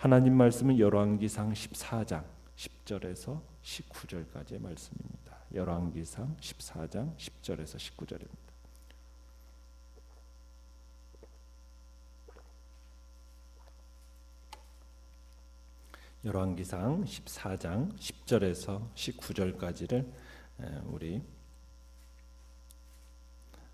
하나님 말씀은 열왕기상 14장 10절에서 19절까지의 말씀입니다. 열왕기상 14장 10절에서 19절입니다. 열왕기상 14장 10절에서 19절까지를 우리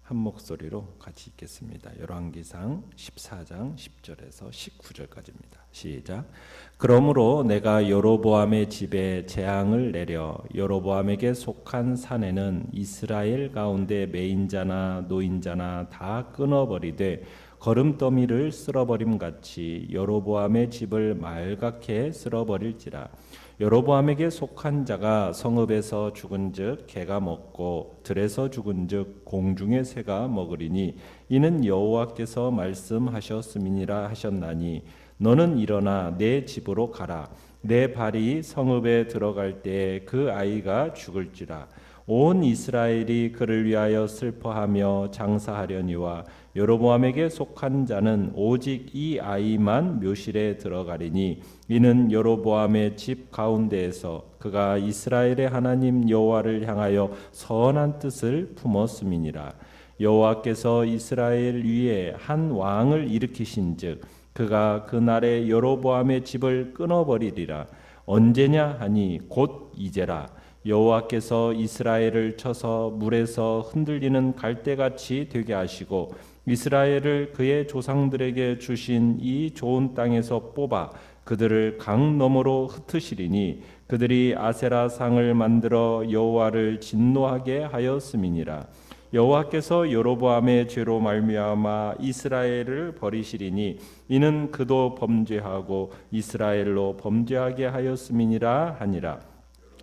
한 목소리로 같이 읽겠습니다. 열왕기상 14장 10절에서 19절까지입니다. 시작. 그러므로 내가 여로보암의 집에 재앙을 내려 여로보암에게 속한 산에는 이스라엘 가운데 매인자나 노인자나 다 끊어버리되 거름더미를 쓸어버림같이 여로보암의 집을 말갛게 쓸어버릴지라. 여로보암에게 속한 자가 성읍에서 죽은즉 개가 먹고 들에서 죽은즉 공중의 새가 먹으리니 이는 여호와께서 말씀하셨음이니라 하셨나니 너는 일어나 내 집으로 가라. 내 발이 성읍에 들어갈 때에 그 아이가 죽을지라. 온 이스라엘이 그를 위하여 슬퍼하며 장사하려니와 여로보암에게 속한 자는 오직 이 아이만 묘실에 들어가리니 이는 여로보암의 집 가운데에서 그가 이스라엘의 하나님 여호와를 향하여 선한 뜻을 품었음이니라. 여호와께서 이스라엘 위에 한 왕을 일으키신즉 그가 그날에 여로보암의 집을 끊어버리리라. 언제냐 하니 곧 이제라. 여호와께서 이스라엘을 쳐서 물에서 흔들리는 갈대같이 되게 하시고 이스라엘을 그의 조상들에게 주신 이 좋은 땅에서 뽑아 그들을 강 너머로 흩으시리니 그들이 아세라 상을 만들어 여호와를 진노하게 하였음이니라. 여호와께서 여로보암의 죄로 말미암아 이스라엘을 버리시리니 이는 그도 범죄하고 이스라엘로 범죄하게 하였음이니라 하니라.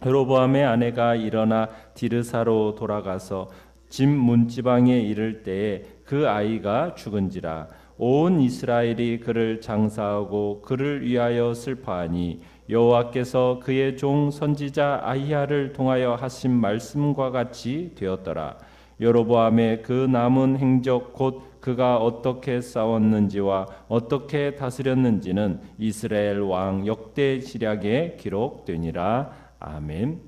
여로보암의 아내가 일어나 디르사로 돌아가서 집 문지방에 이를 때에 그 아이가 죽은지라. 온 이스라엘이 그를 장사하고 그를 위하여 슬퍼하니 여호와께서 그의 종 선지자 아히야를 통하여 하신 말씀과 같이 되었더라. 여로보암의 그 남은 행적 곧 그가 어떻게 싸웠는지와 어떻게 다스렸는지는 이스라엘 왕 역대지략에 기록되니라. 아멘.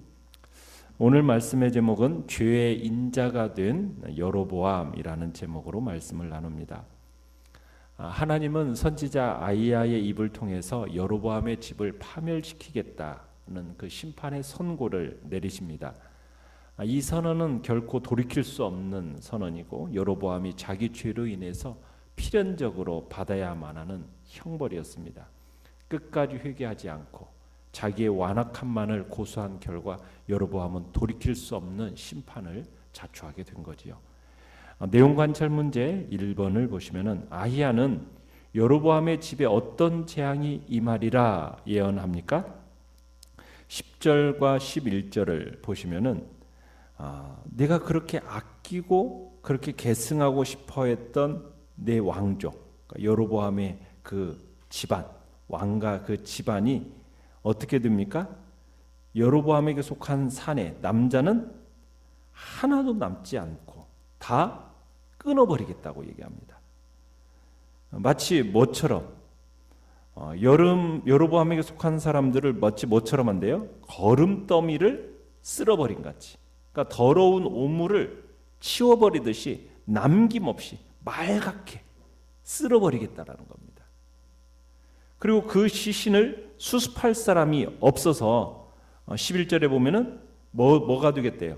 오늘 말씀의 제목은 죄의 인자가 된 여로보암이라는 제목으로 말씀을 나눕니다. 하나님은 선지자 아히야의 입을 통해서 여로보암의 집을 파멸시키겠다는 그 심판의 선고를 내리십니다. 이 선언은 결코 돌이킬 수 없는 선언이고 여로보암이 자기 죄로 인해서 필연적으로 받아야만 하는 형벌이었습니다. 끝까지 회개하지 않고 자기의 완악함만을 고수한 결과 여로보암은 돌이킬 수 없는 심판을 자초하게 된 거지요. 내용 관찰 문제 1번을 보시면은 아히야는 여로보암의 집에 어떤 재앙이 임하리라 예언합니까? 10절과 11절을 보시면은 내가 그렇게 아끼고 그렇게 계승하고 싶어했던 내 왕족, 그러니까 여로보암의 그 집안, 왕과 그 집안이 어떻게 됩니까? 여로보암에게 속한 산에 남자는 하나도 남지 않고 다 끊어버리겠다고 얘기합니다. 마치 뭐처럼 여로보암에게 속한 사람들을 마치 뭐처럼 한대요? 거름더미를 쓸어버린 같이. 그러니까 더러운 오물을 치워버리듯이 남김없이 말갛게 쓸어버리겠다라는 겁니다. 그리고 그 시신을 수습할 사람이 없어서 11절에 보면은 뭐가 되겠대요?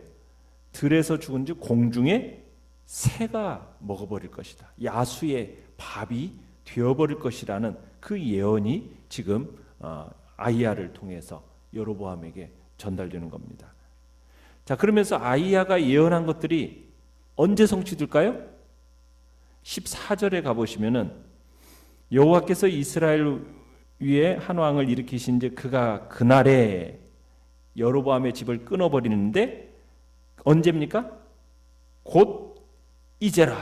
들에서 죽은즉 공중에 새가 먹어버릴 것이다. 야수의 밥이 되어버릴 것이라는 그 예언이 지금 아히야를 통해서 여로보암에게 전달되는 겁니다. 자, 그러면서 아히야가 예언한 것들이 언제 성취될까요? 14절에 가보시면은 여호와께서 이스라엘 위에 한 왕을 일으키신즉 그가 그날에 여로보암의 집을 끊어버리는데 언제입니까? 곧 이제라.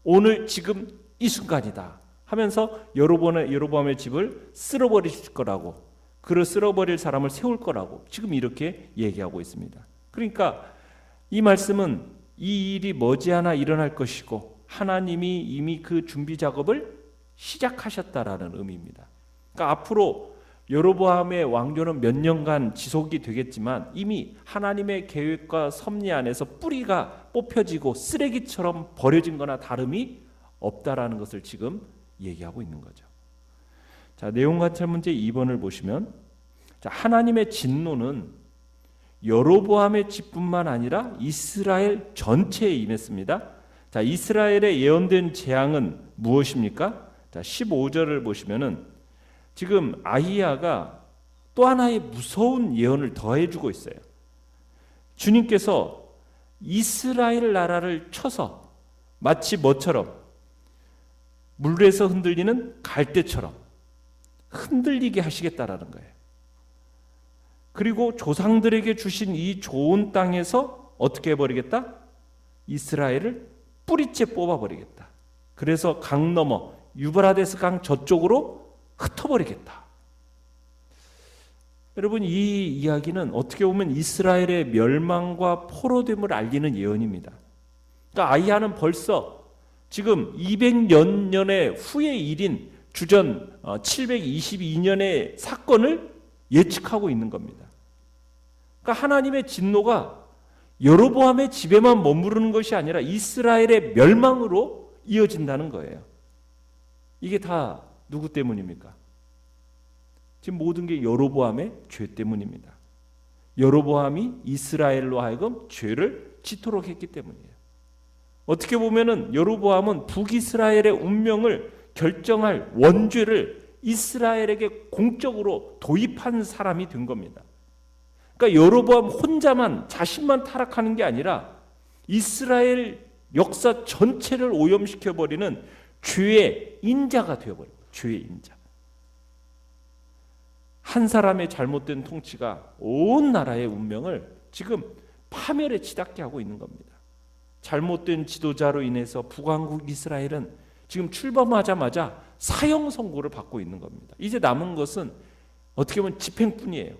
오늘 지금 이 순간이다 하면서 여로보암의 집을 쓸어버리실 거라고, 그를 쓸어버릴 사람을 세울 거라고 지금 이렇게 얘기하고 있습니다. 그러니까 이 말씀은 이 일이 머지않아 일어날 것이고 하나님이 이미 그 준비 작업을 시작하셨다라는 의미입니다. 그러니까 앞으로 여로보암의 왕조는 몇 년간 지속이 되겠지만 이미 하나님의 계획과 섭리 안에서 뿌리가 뽑혀지고 쓰레기처럼 버려진 거나 다름이 없다라는 것을 지금 얘기하고 있는 거죠. 자, 내용 관찰 문제 2번을 보시면, 자, 하나님의 진노는 여로보암의 집뿐만 아니라 이스라엘 전체에 임했습니다. 자, 이스라엘의 예언된 재앙은 무엇입니까? 자, 15절을 보시면은 지금 아히야가 또 하나의 무서운 예언을 더해주고 있어요. 주님께서 이스라엘 나라를 쳐서 마치 뭐처럼 물에서 흔들리는 갈대처럼 흔들리게 하시겠다라는 거예요. 그리고 조상들에게 주신 이 좋은 땅에서 어떻게 해버리겠다? 이스라엘을 뿌리째 뽑아버리겠다. 그래서 강 넘어 유브라데스 강 저쪽으로 흩어버리겠다. 여러분, 이 이야기는 어떻게 보면 이스라엘의 멸망과 포로됨을 알리는 예언입니다. 그러니까 아히야는 벌써 지금 200년 후의 일인 주전 722년의 사건을 예측하고 있는 겁니다. 그러니까 하나님의 진노가 여로보암의 집에만 머무르는 것이 아니라 이스라엘의 멸망으로 이어진다는 거예요. 이게 다 누구 때문입니까? 지금 모든 게 여로보암의 죄 때문입니다. 여로보암이 이스라엘로 하여금 죄를 짓도록 했기 때문이에요. 어떻게 보면은 여로보암은 북이스라엘의 운명을 결정할 원죄를 이스라엘에게 공적으로 도입한 사람이 된 겁니다. 그러니까 여로보암 혼자만, 자신만 타락하는 게 아니라 이스라엘 역사 전체를 오염시켜버리는 죄의 인자가 되어버려요. 죄의 인자. 한 사람의 잘못된 통치가 온 나라의 운명을 지금 파멸에 치닫게 하고 있는 겁니다. 잘못된 지도자로 인해서 북왕국 이스라엘은 지금 출범하자마자 사형 선고를 받고 있는 겁니다. 이제 남은 것은 어떻게 보면 집행뿐이에요.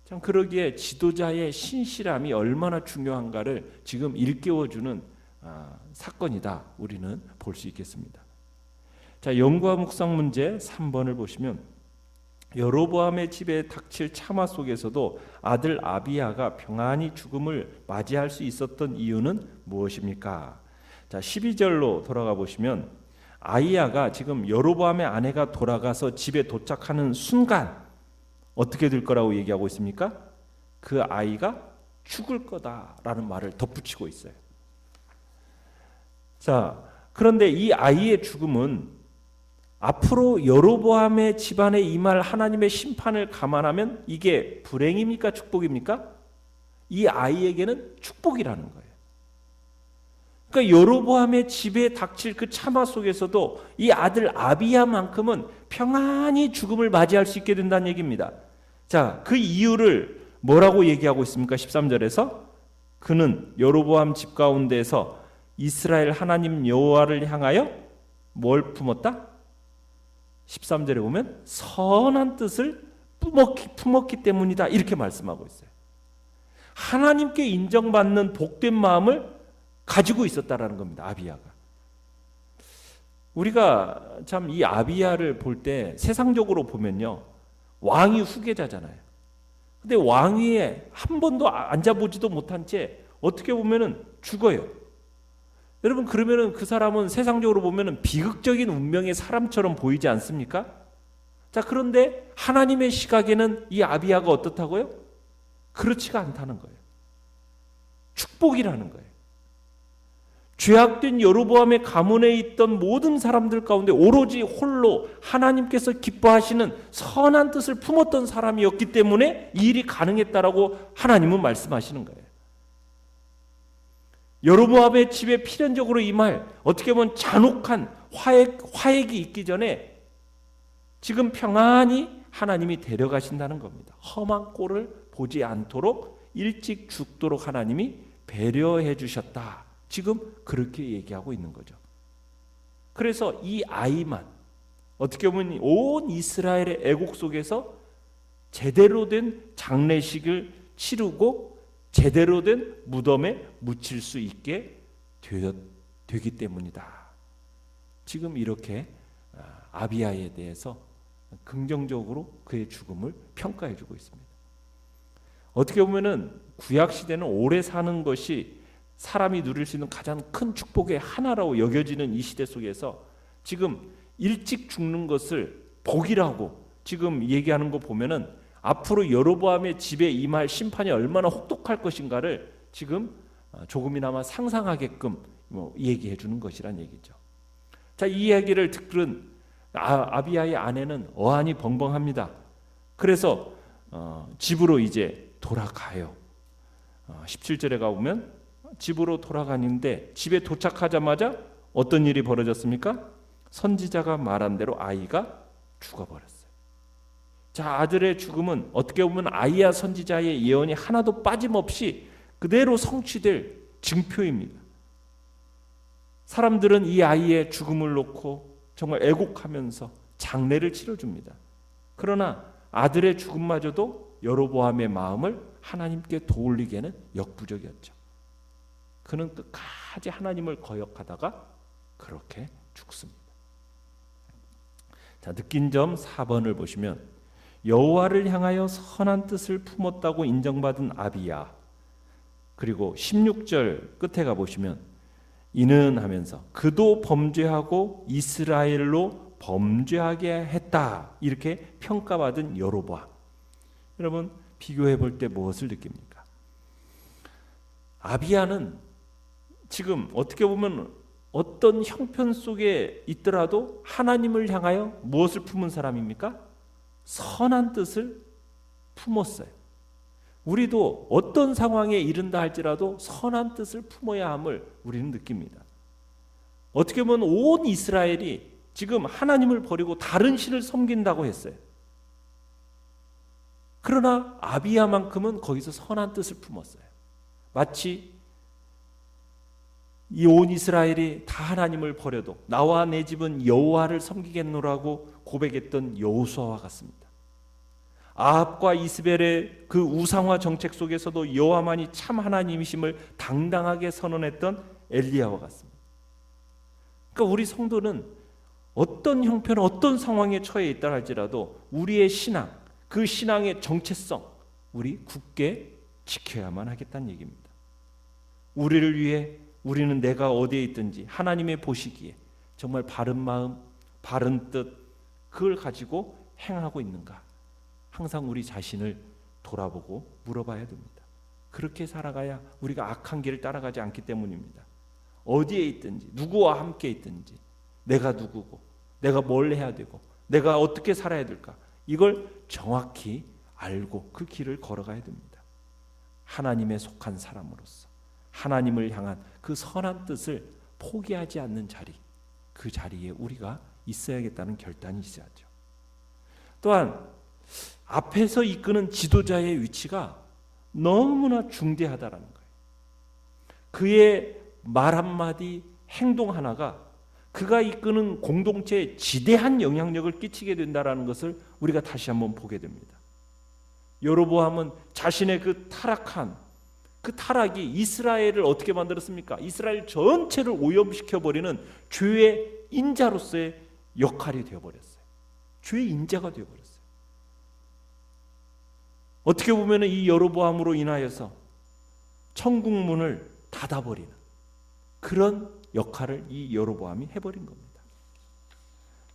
참 그러기에 지도자의 신실함이 얼마나 중요한가를 지금 일깨워주는 사건이다, 우리는 볼 수 있겠습니다. 자, 연구와 묵상 문제 3번을 보시면, 여로보암의 집에 닥칠 참화 속에서도 아들 아비야가 평안히 죽음을 맞이할 수 있었던 이유는 무엇입니까? 자, 12절로 돌아가 보시면 아히야가 지금 여로보암의 아내가 돌아가서 집에 도착하는 순간 어떻게 될 거라고 얘기하고 있습니까? 그 아이가 죽을 거다라는 말을 덧붙이고 있어요. 자, 그런데 이 아이의 죽음은 앞으로 여로보암의 집안에 임할 하나님의 심판을 감안하면 이게 불행입니까? 축복입니까? 이 아이에게는 축복이라는 거예요. 그러니까 여로보암의 집에 닥칠 그 참화 속에서도 이 아들 아비야만큼은 평안히 죽음을 맞이할 수 있게 된다는 얘기입니다. 자, 그 이유를 뭐라고 얘기하고 있습니까? 13절에서 그는 여로보암 집 가운데에서 이스라엘 하나님 여호와를 향하여 뭘 품었다? 13절에 보면 선한 뜻을 품었기 때문이다, 이렇게 말씀하고 있어요. 하나님께 인정받는 복된 마음을 가지고 있었다라는 겁니다. 아비야가. 우리가 참 이 아비야를 볼 때 세상적으로 보면요, 왕이 후계자잖아요. 근데 왕위에 한 번도 앉아보지도 못한 채 어떻게 보면은 죽어요. 여러분, 그러면은 그 사람은 세상적으로 보면은 비극적인 운명의 사람처럼 보이지 않습니까? 자, 그런데 하나님의 시각에는 이 아비야가 어떻다고요? 그렇지가 않다는 거예요. 축복이라는 거예요. 죄악된 여로보암의 가문에 있던 모든 사람들 가운데 오로지 홀로 하나님께서 기뻐하시는 선한 뜻을 품었던 사람이었기 때문에 이 일이 가능했다라고 하나님은 말씀하시는 거예요. 여로보암의 집에 필연적으로 임할 어떻게 보면 잔혹한 화액이 있기 전에 지금 평안히 하나님이 데려가신다는 겁니다. 험한 꼴을 보지 않도록 일찍 죽도록 하나님이 배려해 주셨다. 지금 그렇게 얘기하고 있는 거죠. 그래서 이 아이만 어떻게 보면 온 이스라엘의 애국 속에서 제대로 된 장례식을 치르고 제대로 된 무덤에 묻힐 수 있게 되기 때문이다. 지금 이렇게 아비야에 대해서 긍정적으로 그의 죽음을 평가해 주고 있습니다. 어떻게 보면은 구약 시대는 오래 사는 것이 사람이 누릴 수 있는 가장 큰 축복의 하나라고 여겨지는 이 시대 속에서 지금 일찍 죽는 것을 복이라고 지금 얘기하는 거 보면은 앞으로 여로보암의 집에 임할 심판이 얼마나 혹독할 것인가를 지금 조금이나마 상상하게끔 얘기해 주는 것이란 얘기죠. 자, 이 이야기를 들은 아비야의 아내는 어안이 벙벙합니다. 그래서 집으로 이제 돌아가요. 17절에 가보면 집으로 돌아가는데 집에 도착하자마자 어떤 일이 벌어졌습니까? 선지자가 말한 대로 아이가 죽어버렸어요. 자, 아들의 죽음은 어떻게 보면 아이야 선지자의 예언이 하나도 빠짐없이 그대로 성취될 증표입니다. 사람들은 이 아이의 죽음을 놓고 정말 애곡하면서 장례를 치러줍니다. 그러나 아들의 죽음마저도 여로보암의 마음을 하나님께 도울리기에는 역부족이었죠. 그는 끝까지 하나님을 거역하다가 그렇게 죽습니다. 자, 느낀 점 4번을 보시면 여호와를 향하여 선한 뜻을 품었다고 인정받은 아비야. 그리고 16절 끝에 가보시면 이는 하면서 그도 범죄하고 이스라엘로 범죄하게 했다. 이렇게 평가받은 여로보암. 여러분 비교해 볼 때 무엇을 느낍니까? 아비야는 지금 어떻게 보면 어떤 형편 속에 있더라도 하나님을 향하여 무엇을 품은 사람입니까? 선한 뜻을 품었어요. 우리도 어떤 상황에 이른다 할지라도 선한 뜻을 품어야 함을 우리는 느낍니다. 어떻게 보면 온 이스라엘이 지금 하나님을 버리고 다른 신을 섬긴다고 했어요. 그러나 아비야만큼은 거기서 선한 뜻을 품었어요. 마치 이 온 이스라엘이 다 하나님을 버려도 나와 내 집은 여호와를 섬기겠노라고 고백했던 여호수아와 같습니다. 아합과 이스벨의 그 우상화 정책 속에서도 여호와만이 참 하나님이심을 당당하게 선언했던 엘리야와 같습니다. 그러니까 우리 성도는 어떤 형편, 어떤 상황에 처해 있다 할지라도 우리의 신앙, 그 신앙의 정체성 우리 굳게 지켜야만 하겠다는 얘기입니다. 우리를 위해 우리는 내가 어디에 있든지 하나님의 보시기에 정말 바른 마음, 바른 뜻 그걸 가지고 행하고 있는가? 항상 우리 자신을 돌아보고 물어봐야 됩니다. 그렇게 살아가야 우리가 악한 길을 따라가지 않기 때문입니다. 어디에 있든지 누구와 함께 있든지 내가 누구고 내가 뭘 해야 되고 내가 어떻게 살아야 될까? 이걸 정확히 알고 그 길을 걸어가야 됩니다. 하나님에 속한 사람으로서 하나님을 향한 그 선한 뜻을 포기하지 않는 자리, 그 자리에 우리가 있어야겠다는 결단이 있어야죠. 또한 앞에서 이끄는 지도자의 위치가 너무나 중대하다라는 거예요. 그의 말 한마디, 행동 하나가 그가 이끄는 공동체에 지대한 영향력을 끼치게 된다라는 것을 우리가 다시 한번 보게 됩니다. 여로보암은 자신의 그 타락이 이스라엘을 어떻게 만들었습니까? 이스라엘 전체를 오염시켜버리는 죄의 인자로서의 역할이 되어버렸어요. 죄의 인자가 되어버렸어요. 어떻게 보면 이 여로보암으로 인하여서 천국 문을 닫아버리는 그런 역할을 이 여로보암이 해버린 겁니다.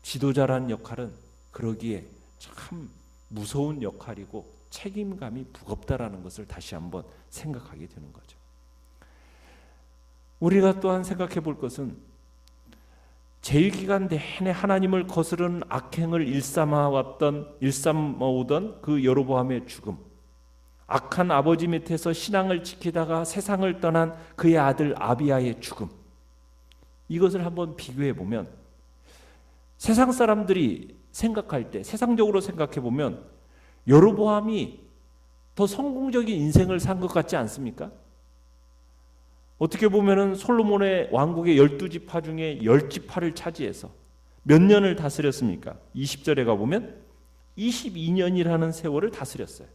지도자라는 역할은 그러기에 참 무서운 역할이고 책임감이 무겁다라는 것을 다시 한번 생각하게 되는 거죠. 우리가 또한 생각해 볼 것은 제일기간 내내 하나님을 거스르는 악행을 일삼아오던 그 여로보암의 죽음, 악한 아버지 밑에서 신앙을 지키다가 세상을 떠난 그의 아들 아비야의 죽음, 이것을 한번 비교해 보면 세상 사람들이 생각할 때 세상적으로 생각해 보면 여로보암이 더 성공적인 인생을 산 것 같지 않습니까? 어떻게 보면은 솔로몬의 왕국의 12지파 중에 10지파를 차지해서 몇 년을 다스렸습니까? 20절에 가보면 22년이라는 세월을 다스렸어요.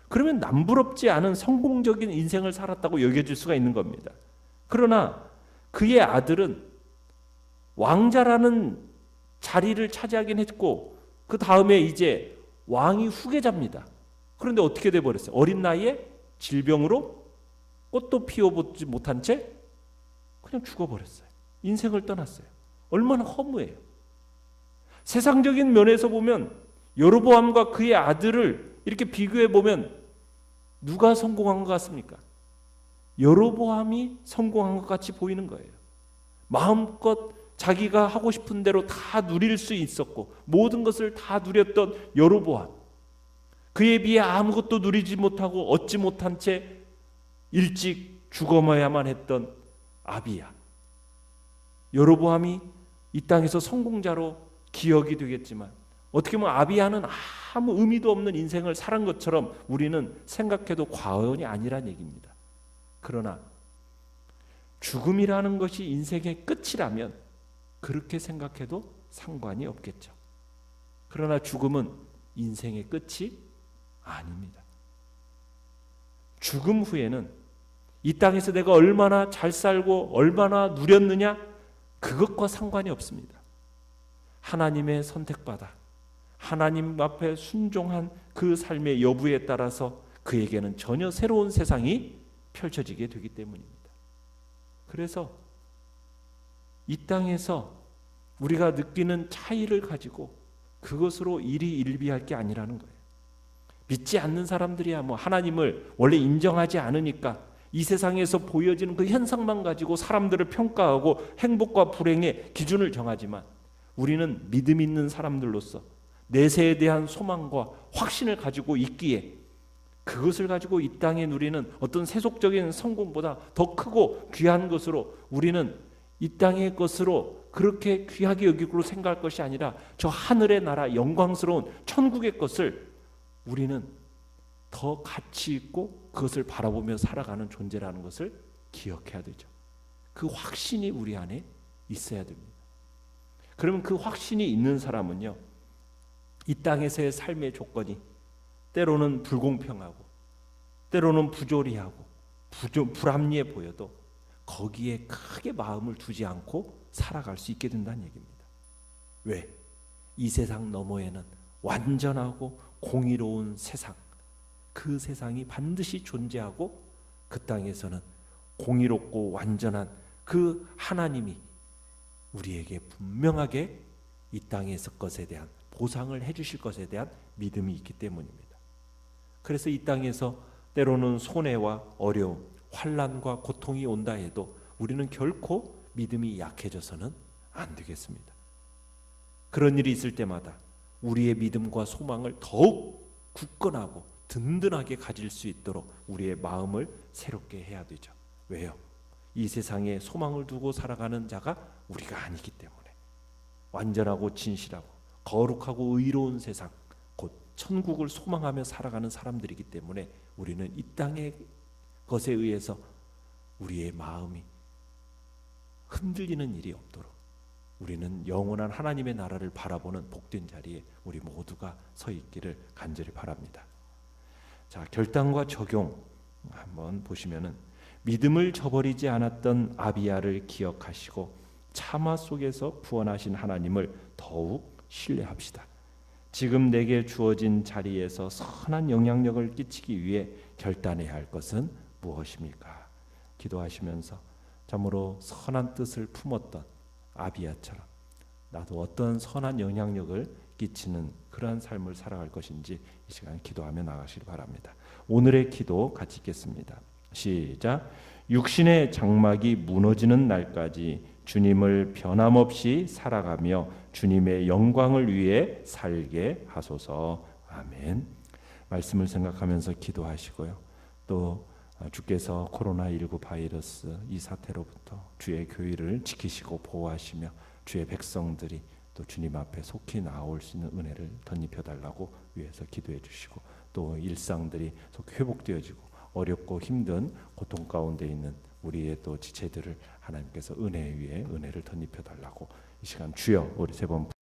그러면 남부럽지 않은 성공적인 인생을 살았다고 여겨질 수가 있는 겁니다. 그러나 그의 아들은 왕자라는 자리를 차지하긴 했고 그 다음에 이제 왕이 후계자입니다. 그런데 어떻게 돼버렸어요? 어린 나이에 질병으로 꽃도 피워보지 못한 채 그냥 죽어버렸어요. 인생을 떠났어요. 얼마나 허무해요. 세상적인 면에서 보면 여로보암과 그의 아들을 이렇게 비교해 보면 누가 성공한 것 같습니까? 여로보암이 성공한 것 같이 보이는 거예요. 마음껏 자기가 하고 싶은 대로 다 누릴 수 있었고 모든 것을 다 누렸던 여로보암, 그에 비해 아무것도 누리지 못하고 얻지 못한 채 일찍 죽어야만 했던 아비야. 여로보암이 이 땅에서 성공자로 기억이 되겠지만 어떻게 보면 아비야는 아무 의미도 없는 인생을 살은 것처럼 우리는 생각해도 과언이 아니란 얘기입니다. 그러나 죽음이라는 것이 인생의 끝이라면 그렇게 생각해도 상관이 없겠죠. 그러나 죽음은 인생의 끝이 아닙니다. 죽음 후에는 이 땅에서 내가 얼마나 잘 살고 얼마나 누렸느냐 그것과 상관이 없습니다. 하나님의 선택받아 하나님 앞에 순종한 그 삶의 여부에 따라서 그에게는 전혀 새로운 세상이 펼쳐지게 되기 때문입니다. 그래서 이 땅에서 우리가 느끼는 차이를 가지고 그것으로 일희일비할 게 아니라는 거예요. 믿지 않는 사람들이야 뭐 하나님을 원래 인정하지 않으니까 이 세상에서 보여지는 그 현상만 가지고 사람들을 평가하고 행복과 불행의 기준을 정하지만 우리는 믿음 있는 사람들로서 내세에 대한 소망과 확신을 가지고 있기에 그것을 가지고 이 땅에 누리는 어떤 세속적인 성공보다 더 크고 귀한 것으로 우리는 이 땅의 것으로 그렇게 귀하게 여기고 생각할 것이 아니라 저 하늘의 나라 영광스러운 천국의 것을 우리는 더 가치 있고 그것을 바라보며 살아가는 존재라는 것을 기억해야 되죠. 그 확신이 우리 안에 있어야 됩니다. 그러면 그 확신이 있는 사람은요, 이 땅에서의 삶의 조건이 때로는 불공평하고 때로는 부조리하고 불합리해 보여도 거기에 크게 마음을 두지 않고 살아갈 수 있게 된다는 얘기입니다. 왜? 이 세상 너머에는 완전하고 공의로운 세상, 그 세상이 반드시 존재하고 그 땅에서는 공의롭고 완전한 그 하나님이 우리에게 분명하게 이 땅에서 것에 대한 보상을 해주실 것에 대한 믿음이 있기 때문입니다. 그래서 이 땅에서 때로는 손해와 어려움, 환난과 고통이 온다 해도 우리는 결코 믿음이 약해져서는 안 되겠습니다. 그런 일이 있을 때마다 우리의 믿음과 소망을 더욱 굳건하고 든든하게 가질 수 있도록 우리의 마음을 새롭게 해야 되죠. 왜요? 이 세상에 소망을 두고 살아가는 자가 우리가 아니기 때문에 완전하고 진실하고 거룩하고 의로운 세상, 곧 천국을 소망하며 살아가는 사람들이기 때문에 우리는 이 땅의 것에 의해서 우리의 마음이 흔들리는 일이 없도록 우리는 영원한 하나님의 나라를 바라보는 복된 자리에 우리 모두가 서 있기를 간절히 바랍니다. 자, 결단과 적용 한번 보시면은 믿음을 저버리지 않았던 아비야를 기억하시고 참화 속에서 구원하신 하나님을 더욱 신뢰합시다. 지금 내게 주어진 자리에서 선한 영향력을 끼치기 위해 결단해야 할 것은 무엇입니까? 기도하시면서 참으로 선한 뜻을 품었던 아비야처럼 나도 어떤 선한 영향력을 끼치는 그러한 삶을 살아갈 것인지 이 시간 기도하며 나가시길 바랍니다. 오늘의 기도 같이 읽겠습니다. 시작. 육신의 장막이 무너지는 날까지 주님을 변함없이 살아가며 주님의 영광을 위해 살게 하소서. 아멘. 말씀을 생각하면서 기도하시고요. 또 주께서 코로나19 바이러스 이 사태로부터 주의 교회를 지키시고 보호하시며 주의 백성들이 또 주님 앞에 속히 나올 수 있는 은혜를 덧입혀달라고 위해서 기도해 주시고 또 일상들이 속히 회복되어지고 어렵고 힘든 고통 가운데 있는 우리의 또 지체들을 하나님께서 은혜 위에 은혜를 덧입혀달라고 이 시간 주여 우리 세 번